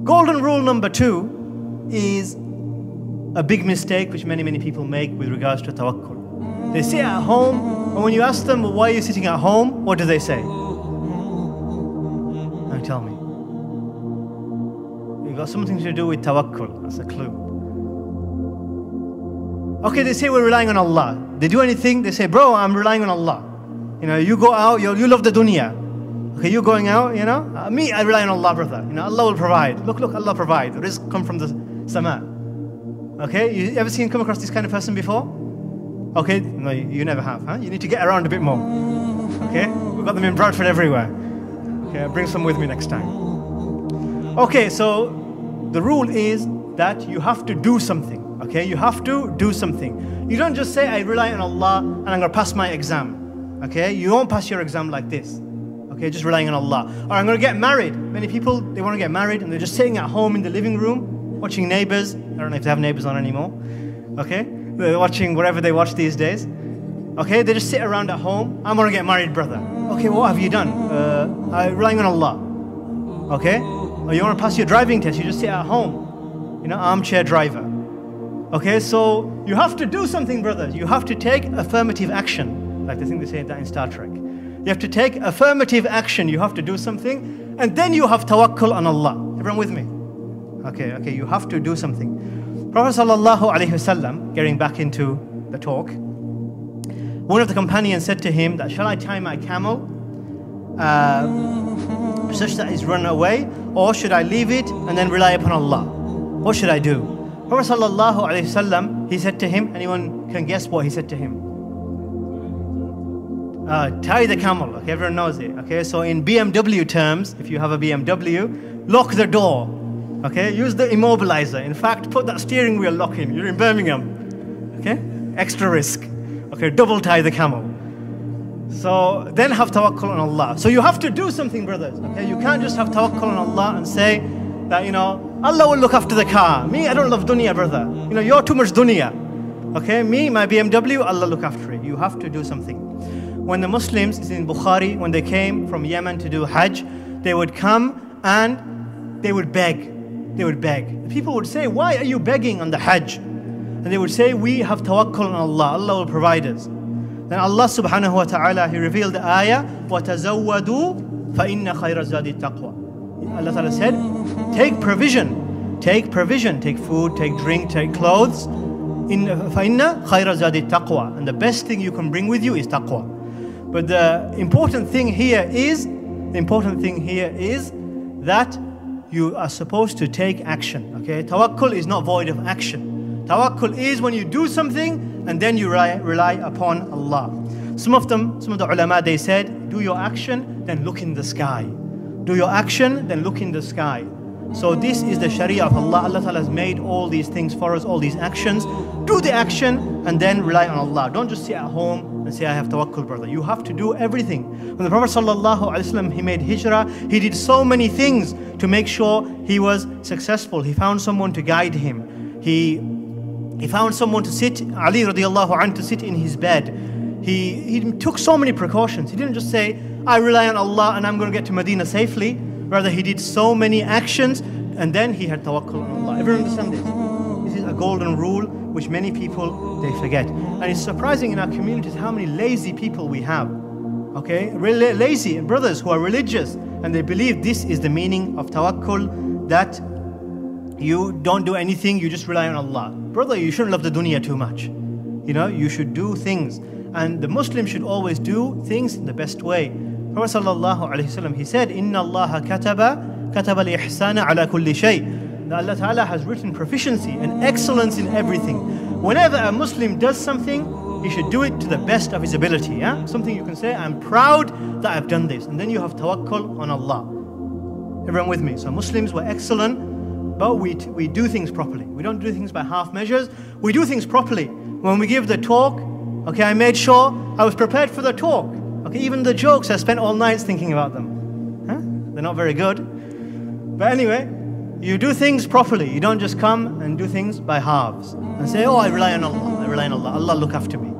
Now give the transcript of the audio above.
Golden rule number 2 is a big mistake which many people make with regards to tawakkul. They sit at home, and when you ask them, well, why are you sitting at home? What do they say? Now tell me. You've got something to do with tawakkul. That's a clue. Okay, they say we're relying on Allah. They do anything, they say, bro, I'm relying on Allah. You know, you go out, you love the dunya. Okay, you going out, you know. Me, I rely on Allah, brother. You know, Allah will provide. Look, Allah provide. The rizq come from the sama. Okay, you ever come across this kind of person before? Okay, no, you never have, huh? You need to get around a bit more. Okay, we've got them in Bradford everywhere. Okay, bring some with me next time. Okay, so the rule is that you have to do something. Okay, you have to do something. You don't just say, I rely on Allah and I'm going to pass my exam. Okay, you won't pass your exam like this. Okay, just relying on Allah. Or I'm going to get married. Many people, they want to get married and they're just sitting at home in the living room, watching Neighbours. I don't know if they have Neighbours on anymore. Okay, they're watching whatever they watch these days. Okay, they just sit around at home. I'm going to get married, brother. Okay, what have you done? I'm relying on Allah. Okay, or you want to pass your driving test, you just sit at home. You know, armchair driver. Okay, so you have to do something, brothers. You have to take affirmative action. Like I think they say that in Star Trek. You have to take affirmative action. You have to do something. And then you have tawakkul on Allah. Everyone with me? Okay, you have to do something. Prophet sallallahu alaihi wasallam, getting back into the talk, one of the companions said to him that, shall I tie my camel such that he's run away? Or should I leave it and then rely upon Allah? What should I do? Prophet sallallahu alaihi wasallam, he said to him, anyone can guess what he said to him? Tie the camel. Okay, everyone knows it. Okay, so in BMW terms, if you have a BMW, lock the door. Okay, use the immobilizer. In fact, put that steering wheel lock in. You're in Birmingham. Okay, extra risk. Okay, double tie the camel. So then have tawakkul on Allah. So you have to do something, brothers. Okay, you can't just have tawakkul on Allah and say that, you know, Allah will look after the car. Me, I don't love dunya, brother. You know, you're too much dunya. Okay, me, my BMW, Allah look after it. You have to do something. When the Muslims, it's in Bukhari, when they came from Yemen to do Hajj, they would come and they would beg. They would beg. People would say, why are you begging on the Hajj? And they would say, we have tawakkul on Allah. Allah will provide us. Then Allah subhanahu wa ta'ala, He revealed the ayah, وَتَزَوَّدُوا فَإِنَّ خَيْرَ الزَّادِ التَّقْوَى. Allah ta'ala said, take provision. Take provision. Take food, take drink, take clothes. فَإِنَّ خَيْرَ الزَّادِ التَّقْوَى. And the best thing you can bring with you is taqwa. But the important thing here is that you are supposed to take action. Okay, tawakkul is not void of action. Tawakkul is when you do something and then you rely upon Allah. Some of the ulama, they said, do your action, then look in the sky. Do your action, then look in the sky. So this is the Sharia of Allah. Allah Ta'ala has made all these things for us, all these actions. Do the action and then rely on Allah. Don't just sit at home and say, I have tawakkul, brother. You have to do everything. When the Prophet sallallahu alaihi wasallam, he made hijrah, he did so many things to make sure he was successful. He found someone to guide him. He found someone to sit, Ali radiallahu anhu, to sit in his bed. He took so many precautions. He didn't just say, I rely on Allah and I'm going to get to Medina safely. Rather, he did so many actions and then he had tawakkul on Allah. Everyone understand this? This is a golden rule which many people, they forget. And it's surprising in our communities how many lazy people we have. Okay, really lazy brothers who are religious and they believe this is the meaning of tawakkul, that you don't do anything, you just rely on Allah. Brother, you shouldn't love the dunya too much. You know, you should do things. And the Muslim should always do things in the best way. Prophet sallallahu alaihi wasallam, he said, Inna Allah kataba al-ihsana ala kulli shay. That Allah Ta'ala has written proficiency and excellence in everything. Whenever a Muslim does something, he should do it to the best of his ability. Yeah? Something you can say, I'm proud that I've done this. And then you have tawakkul on Allah. Everyone with me? So Muslims were excellent, but we do things properly. We don't do things by half measures. We do things properly. When we give the talk, okay, I made sure I was prepared for the talk. Okay, even the jokes, I spent all nights thinking about them. Huh? They're not very good. But anyway, you do things properly. You don't just come and do things by halves and say, oh, I rely on Allah. I rely on Allah. Allah look after me.